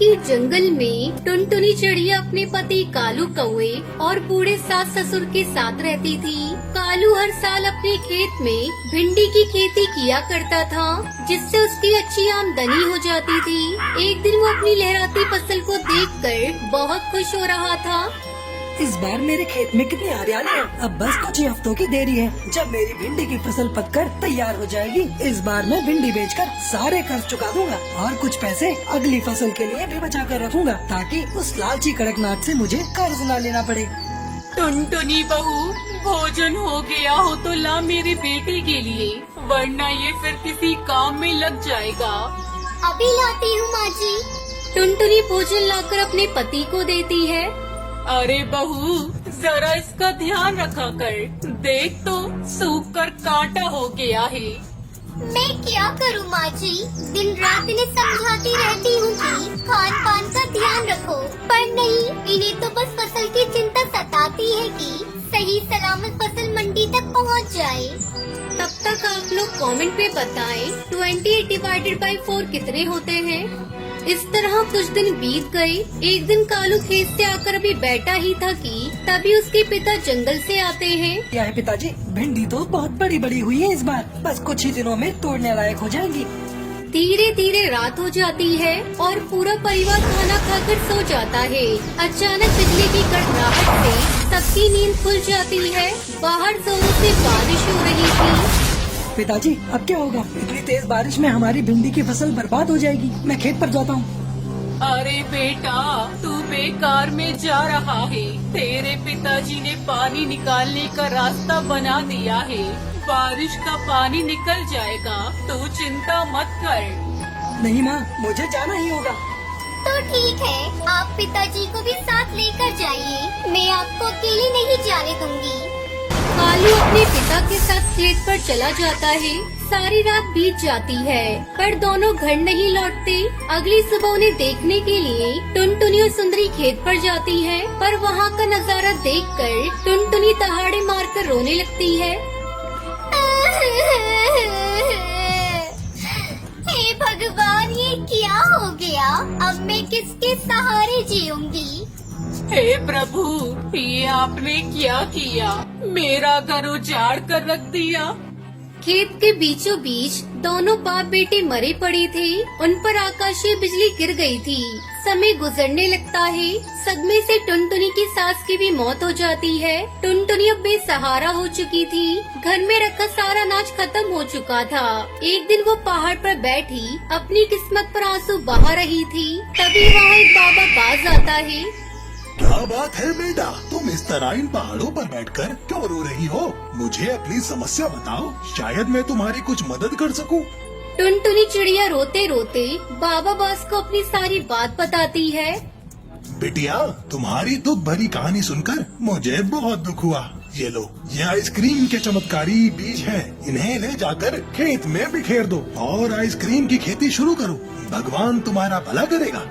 के जंगल में टुनटुनी चिड़िया अपने पति कालू कौवे और बूढ़े सास ससुर के साथ रहती थी। कालू हर साल अपने खेत में भिंडी की खेती किया करता था, जिससे उसकी अच्छी आमदनी हो जाती थी। एक दिन वो अपनी लहराती फसल को देखकर बहुत खुश हो रहा था। इस बार मेरे खेत में कितनी हरियाली है। अब बस कुछ ही हफ्तों की देरी है जब मेरी भिंडी की फसल पककर तैयार हो जाएगी। इस बार मैं भिंडी बेचकर सारे कर्ज चुका दूंगा और कुछ पैसे अगली फसल के लिए भी बचा कर रखूंगा, ताकि उस लालची कड़कनाथ से मुझे कर्ज न लेना पड़े। टुनटुनी बहू, भोजन हो गया हो तो ला मेरी बेटी के लिए, वरना ये फिर किसी काम में लग जाएगा। अभी लाती हूँ माँ जी। टुनटुनी भोजन लाकर अपने पति को देती है। अरे बहू, जरा इसका ध्यान रखा कर, देख तो सूख कर कांटा हो गया है। मैं क्या करूँ माँ जी, दिन रात इन्हें समझाती रहती हूँ कि खान पान का ध्यान रखो, पर नहीं, इन्हें तो बस फसल की चिंता सताती है कि सही सलामत फसल मंडी तक पहुँच जाए। तब तक आप लोग कमेंट पे बताएं 20 डिवाइडेड बाई 4 कितने होते हैं। इस तरह कुछ दिन बीत गए। एक दिन कालू खेत से आकर अभी बैठा ही था कि तभी उसके पिता जंगल से आते हैं। क्या है पिताजी, भिंडी तो बहुत बड़ी बड़ी हुई है इस बार, बस कुछ ही दिनों में तोड़ने लायक हो जाएंगी। धीरे धीरे रात हो जाती है और पूरा परिवार खाना खाकर सो जाता है। अचानक बिजली की कड़कड़ाहट से सबकी नींद खुल जाती है। बाहर जोरों से बारिश हो रही थी। पिताजी, अब क्या होगा? इतनी तेज बारिश में हमारी भिंडी की फसल बर्बाद हो जाएगी। मैं खेत पर जाता हूँ। अरे बेटा, तू बेकार में जा रहा है। तेरे पिताजी ने पानी निकालने का रास्ता बना दिया है। बारिश का पानी निकल जाएगा, तू चिंता मत कर। नहीं माँ, मुझे जाना ही होगा। तो ठीक है, आप पिताजी को भी साथ लेकर जाइए, मैं आपको अकेले नहीं जाने दूंगी। कालू अपने पिता के साथ खेत पर चला जाता है। सारी रात बीत जाती है, पर दोनों घर नहीं लौटते। अगली सुबह उन्हें देखने के लिए टुनटुनी और सुंदरी खेत पर जाती है, पर वहाँ का नजारा देखकर टुनटुनी दहाड़े मारकर रोने लगती है। हे भगवान, ये क्या हो गया? अब मैं किसके सहारे जीऊंगी? हे प्रभु, ये आपने क्या किया? मेरा घर उजाड़ कर रख दिया। खेत के बीचों बीच दोनों बाप बेटे मरे पड़े थे। उन पर आकाशीय बिजली गिर गई थी। समय गुजरने लगता है। सदमे से टुनटुनी की सास की भी मौत हो जाती है। टुनटुनी अब बेसहारा हो चुकी थी। घर में रखा सारा अनाज खत्म हो चुका था। एक दिन वो पहाड़ पर बैठी अपनी किस्मत पर आंसू बहा रही थी। तभी वहाँ एक बाबा बाज आता है। क्या बात है बेटा, तुम इस तरह इन पहाड़ों पर बैठकर क्यों रो रही हो? मुझे अपनी समस्या बताओ, शायद मैं तुम्हारी कुछ मदद कर सकूं। टुनटुनी चिड़िया रोते रोते बाबा बास को अपनी सारी बात बताती है। बिटिया, तुम्हारी दुख भरी कहानी सुनकर मुझे बहुत दुख हुआ। ये लो, ये आइसक्रीम के चमत्कारी बीज हैं। इन्हें ले जाकर खेत में बिखेर दो और आइसक्रीम की खेती शुरू करो। भगवान तुम्हारा भला करेगा।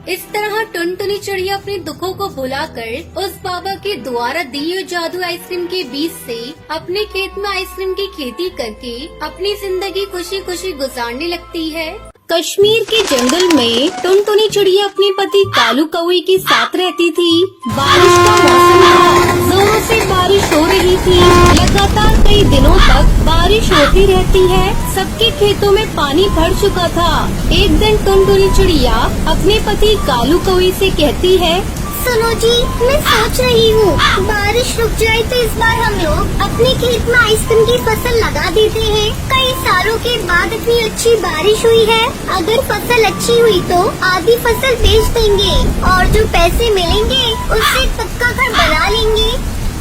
इस तरह टुनटुनी चिड़िया अपने दुखों को भुलाकर उस बाबा के द्वारा दिए हुए जादू आइसक्रीम के बीज से अपने खेत में आइसक्रीम की खेती करके अपनी जिंदगी खुशी खुशी गुजारने लगती है। कश्मीर के जंगल में टुनटुनी चिड़िया अपने पति कालू कौवे के साथ रहती थी। बारिश का मौसम था, जोरों से बारिश हो रही थी। लगातार कई दिनों तक बारिश होती रहती है। सबके खेतों में पानी भर चुका था। एक दिन टुनटुनी चिड़िया अपने पति कालू कौवे से कहती है, सुनो जी, मैं सोच रही हूँ बारिश रुक जाए तो इस बार हम लोग अपने खेत में आइसक्रीम की फसल लगा देते हैं। कई सालों के बाद इतनी अच्छी बारिश हुई है। अगर फसल अच्छी हुई तो आधी फसल बेच देंगे और जो पैसे मिलेंगे उससे पक्का घर बना लेंगे।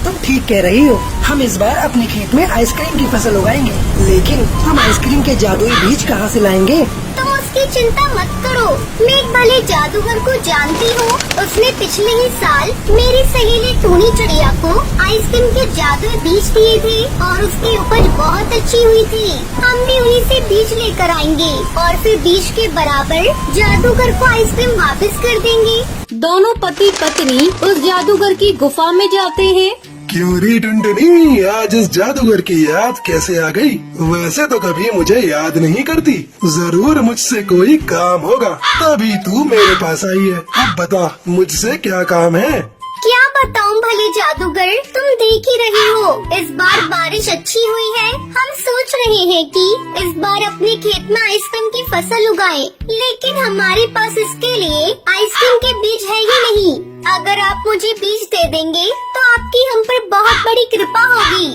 तुम ठीक कह रही हो। हम इस बार अपने खेत में आइसक्रीम की फसल उगाएंगे, लेकिन हम आइसक्रीम के जादुई बीज कहाँ से लाएंगे? तुम उसकी चिंता मत करो, मैं एक भले जादूगर को जानती हूँ। उसने पिछले ही साल मेरी सहेली टूनी चिड़िया को आइसक्रीम के जादुई बीज दिए थे और उसकी उपज बहुत अच्छी हुई थी। हम भी उन्हीं से बीज लेकर आएंगे और फिर बीज के बराबर जादूगर को आइसक्रीम वापस कर देंगे। दोनों पति पत्नी उस जादूगर की गुफा में जाते हैं। क्यों री टुनटुनी, आज इस जादूगर की याद कैसे आ गई? वैसे तो कभी मुझे याद नहीं करती। जरूर मुझसे कोई काम होगा, तभी तू मेरे पास आई है। अब बता, मुझसे क्या काम है? क्या बताऊं भले जादूगर, तुम देख ही रहे हो इस बार बारिश अच्छी हुई है। हम सोच रहे हैं कि इस बार अपने खेत में आइसक्रीम की फसल उगाएं, लेकिन हमारे पास इसके लिए आइसक्रीम के बीज है ही नहीं। अगर आप मुझे बीज दे देंगे तो आपकी हम पर बहुत बड़ी कृपा होगी।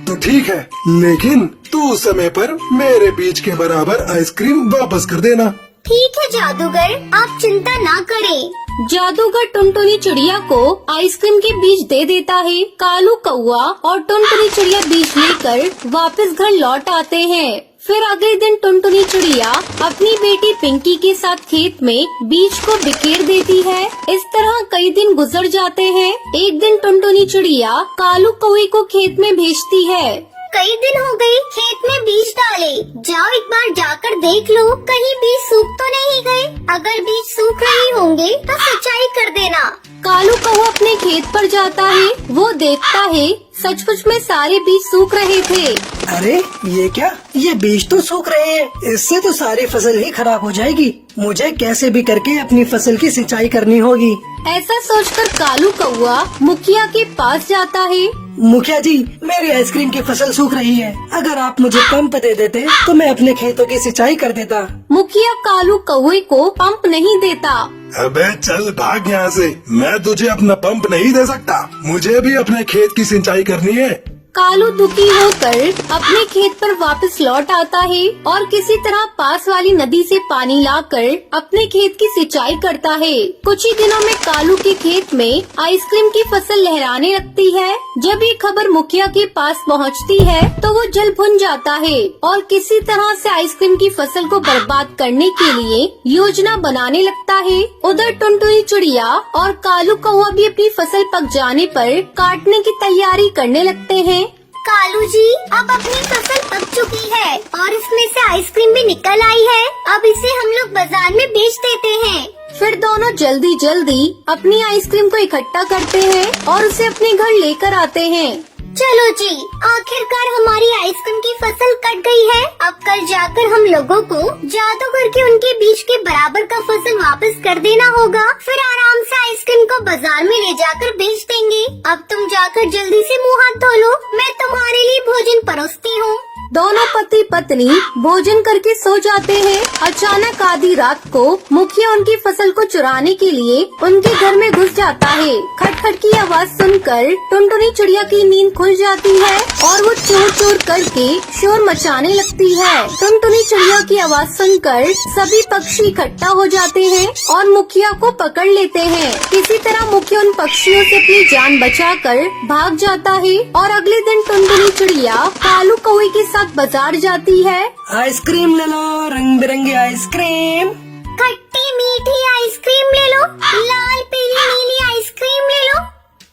तो ठीक है, लेकिन तू समय पर मेरे बीज के बराबर आइसक्रीम वापस कर देना। ठीक है जादूगर, आप चिंता ना करें। जादूगर टुनटुनी चिड़िया को आइसक्रीम के बीज दे देता है। कालू कौआ और टुनटुनी चिड़िया बीज लेकर वापस घर लौट आते हैं। फिर अगले दिन टुनटुनी चिड़िया अपनी बेटी पिंकी के साथ खेत में बीज को बिखेर देती है। इस तरह कई दिन गुजर जाते हैं। एक दिन टुनटुनी चिड़िया कालू कौए को खेत में भेजती है। कई दिन हो गए खेत में बीज डाले, जाओ एक बार जाकर देख लो कहीं बीज सूख तो नहीं गए। अगर बीज सूख रहे होंगे तो सिंचाई कर देना। कालू कौआ अपने खेत पर जाता है। वो देखता है सचमुच में सारे बीज सूख रहे थे। अरे ये क्या, ये बीज तो सूख रहे हैं। इससे तो सारी फसल ही खराब हो जाएगी। मुझे कैसे भी करके अपनी फसल की सिंचाई करनी होगी। ऐसा सोचकर कालू कौआ मुखिया के पास जाता है। मुखिया जी, मेरी आइसक्रीम की फसल सूख रही है। अगर आप मुझे पंप दे देते तो मैं अपने खेतों की सिंचाई कर देता। मुखिया कालू कौए को पंप नहीं देता। अबे चल भाग यहाँ से, मैं तुझे अपना पंप नहीं दे सकता। मुझे भी अपने खेत की सिंचाई करनी है। कालू दुखी होकर अपने खेत पर वापस लौट आता है और किसी तरह पास वाली नदी से पानी लाकर अपने खेत की सिंचाई करता है। कुछ ही दिनों में कालू के खेत में आइसक्रीम की फसल लहराने लगती है। जब ये खबर मुखिया के पास पहुंचती है तो वो जल भुन जाता है और किसी तरह से आइसक्रीम की फसल को बर्बाद करने के लिए योजना बनाने लगता है। उधर टुनटुनी चिड़िया और कालू कौआ भी अपनी फसल पक जाने पर काटने की तैयारी करने लगते हैं। कालू जी, अब अपनी फसल पक चुकी है और इसमें से आइसक्रीम भी निकल आई है। अब इसे हम लोग बाजार में बेच देते हैं। फिर दोनों जल्दी जल्दी अपनी आइसक्रीम को इकट्ठा करते हैं और उसे अपने घर लेकर आते हैं। चलो जी, आखिरकार हमारी आइसक्रीम की फसल कट गई है। अब कल जाकर हम लोगों को जादूगर के उनके बीज के बराबर का फसल वापस कर देना होगा। फिर आराम से आइसक्रीम को बाजार में ले जाकर बेच देंगे। अब तुम जाकर जल्दी से मुंह हाथ धो लो, मैं तुम्हारे लिए भोजन परोसती हूँ। दोनों पति पत्नी भोजन करके सो जाते हैं। अचानक आधी रात को मुखिया उनकी फसल को चुराने के लिए उनके घर में घुस जाता है। खटखट की आवाज सुनकर टुनटुनी चिड़िया की नींद खुल जाती है और वो चोर चोर करके शोर मचाने लगती है। टुनटुनी चिड़िया की आवाज सुनकर सभी पक्षी इकट्ठा हो जाते हैं और मुखिया को पकड़ लेते हैं। किसी तरह मुखिया उन पक्षियों से अपनी जान बचाकर भाग जाता है और अगले दिन टुनटुनी चिड़िया कालू कौए के साथ बाजार जाती है। आइसक्रीम ले लो, रंग बिरंगी आइसक्रीम। खट्टी मीठी आइसक्रीम ले लो, लाल पीली नीली आइसक्रीम ले लो।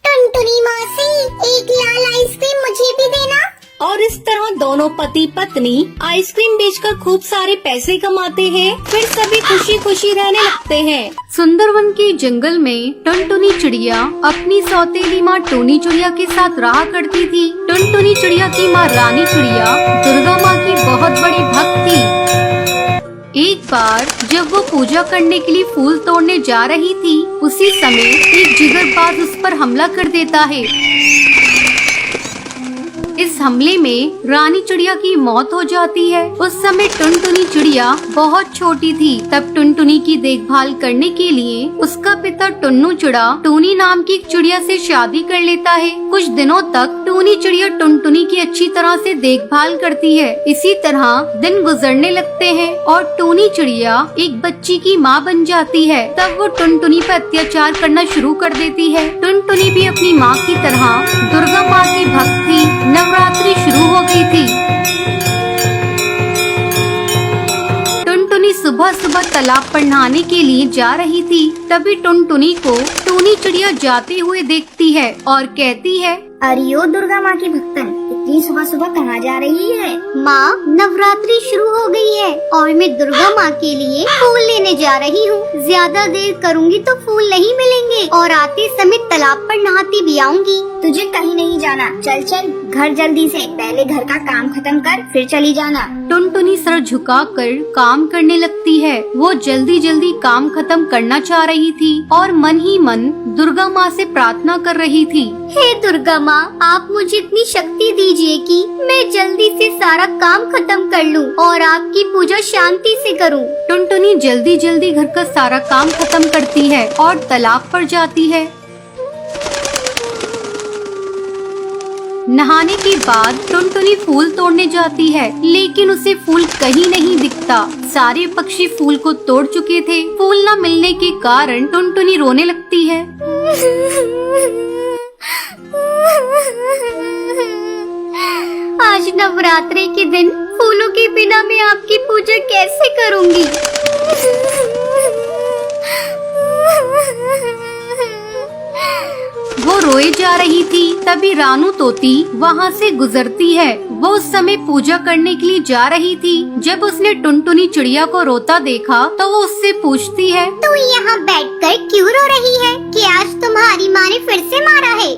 टुनटुनी मासी, एक लाल आइसक्रीम मुझे भी देना। और इस तरह दोनों पति पत्नी आइसक्रीम बेचकर खूब सारे पैसे कमाते हैं। फिर सभी खुशी खुशी रहने लगते हैं। सुंदरवन के जंगल में टुनटुनी चिड़िया अपनी सौतेली माँ टूनी चिड़िया के साथ रहा करती थी। टुनटुनी चिड़िया की माँ रानी चिड़िया दुर्गा माँ की बहुत बड़ी भक्त थी। एक बार जब वो पूजा करने के लिए फूल तोड़ने जा रही थी, उसी समय एक जिगरबाज उस पर हमला कर देता है। इस हमले में रानी चिड़िया की मौत हो जाती है। उस समय टुनटुनी चिड़िया बहुत छोटी थी। तब टुनटुनी की देखभाल करने के लिए उसका पिता टुन्नू चिड़ा टूनी नाम की एक चिड़िया से शादी कर लेता है। कुछ दिनों तक टूनी चिड़िया टुनटुनी की अच्छी तरह से देखभाल करती है। इसी तरह दिन गुजरने लगते हैं और टूनी चिड़िया एक बच्ची की माँ बन जाती है। तब वो टुनटुनी पर अत्याचार करना शुरू कर देती है। टुनटुनी भी अपनी माँ की तरह दुर्गा माँ की भक्त थी। नवरात्रि शुरू हो गई थी। टुनटुनी सुबह सुबह तालाब पर नहाने के लिए जा रही थी। तभी टुनटुनी को टूनी चिड़िया जाते हुए देखती है और कहती है, अरे ओ दुर्गा माँ की भक्तन, इतनी सुबह सुबह कहाँ जा रही है? माँ, नवरात्रि शुरू हो गई है और मैं दुर्गा माँ के लिए फूल लेने जा रही हूँ। ज्यादा देर करूँगी तो फूल नहीं मिलेंगे और आते समय तालाब पर नहाती भी आऊंगी। तुझे कहीं नहीं जाना, चल चल घर जल्दी से, पहले घर का काम खत्म कर फिर चली जाना। टुनटुनी सर झुकाकर काम करने लगती है। वो जल्दी जल्दी काम खत्म करना चाह रही थी और मन ही मन दुर्गा माँ से प्रार्थना कर रही थी। हे दुर्गा माँ, आप मुझे इतनी शक्ति दीजिए कि मैं जल्दी से सारा काम खत्म कर लूँ और आपकी पूजा शांति से करूँ। टुनटुनी जल्दी जल्दी घर का सारा काम खत्म करती है और तालाब पर जाती है। नहाने के बाद टुनटुनी फूल तोड़ने जाती है, लेकिन उसे फूल कहीं नहीं दिखता। सारे पक्षी फूल को तोड़ चुके थे। फूल न मिलने के कारण टुनटुनी रोने लगती है। आज नवरात्रि के दिन फूलों के बिना मैं आपकी पूजा कैसे करूँगी? वो रोए जा रही थी, तभी रानू तोती वहाँ से गुजरती है। वो उस समय पूजा करने के लिए जा रही थी। जब उसने टुनटुनी चिड़िया को रोता देखा तो वो उससे पूछती है, तू यहाँ बैठकर क्यों रो रही है? कि आज तुम्हारी माँ ने फिर से मारा है?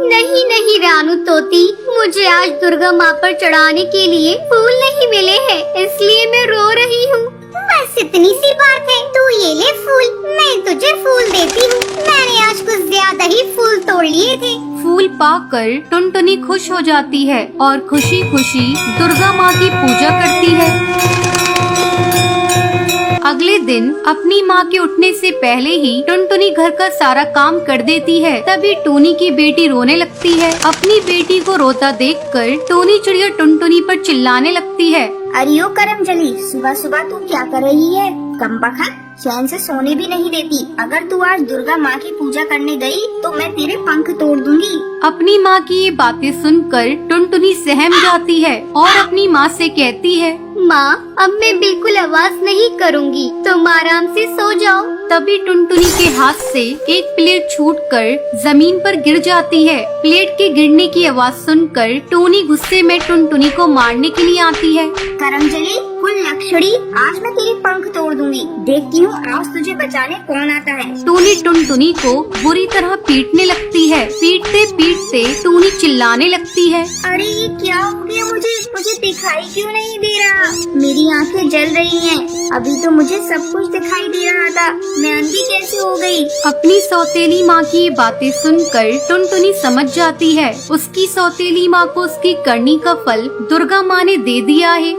नहीं नहीं रानू तोती, मुझे आज दुर्गा माँ पर चढ़ाने के लिए फूल नहीं मिले हैं, इसलिए मैं रो रही हूँ। बस इतनी सी बात है, तू ये ले फूल, मैं तुझे फूल देती हूँ। मैंने आज कुछ ज्यादा ही फूल तोड़ लिए थे। फूल पाकर टुनटुनी खुश हो जाती है और खुशी खुशी दुर्गा माँ की पूजा करती है। अगले दिन अपनी माँ के उठने से पहले ही टुनटुनी घर का सारा काम कर देती है। तभी टूनी की बेटी रोने लगती है। अपनी बेटी को रोता देखकर टूनी चिड़िया टुनटुनी पर चिल्लाने लगती है, अरे ओ करमजली, सुबह सुबह तू क्या कर रही है? कमबख्त, चैन से सोने भी नहीं देती। अगर तू आज दुर्गा माँ की पूजा करने गई तो मैं तेरे पंख तोड़ दूंगी। अपनी माँ की ये बातें सुनकर टुनटुनी सहम जाती है और अपनी माँ से कहती है, माँ, अब मैं बिल्कुल आवाज नहीं करूँगी, तुम आराम से सो जाओ। तभी टुनटुनी के हाथ से एक प्लेट छूटकर जमीन पर गिर जाती है। प्लेट के गिरने की आवाज सुनकर टूनी गुस्से में टुनटुनी को मारने के लिए आती है। करमजली, कुल लक्षणी, आज मैं तेरे पंख तोड़ दूंगी। देखती हूँ आज तुझे बचाने कौन आता है। टूनी टुनटुनी को बुरी तरह पीटने लगती है। पीटते पीटते टूनी चिल्लाने लगती है, अरे ये क्या हो गया? मुझे दिखाई क्यों नहीं दे रहा? मेरी आंखें जल रही हैं। अभी तो मुझे सब कुछ दिखाई दे रहा था, मैं अंधी कैसे हो गई? अपनी सौतेली माँ की ये बातें सुनकर टुनटुनी समझ जाती है। उसकी सौतेली माँ को उसकी करनी का फल दुर्गा माँ ने दे दिया है।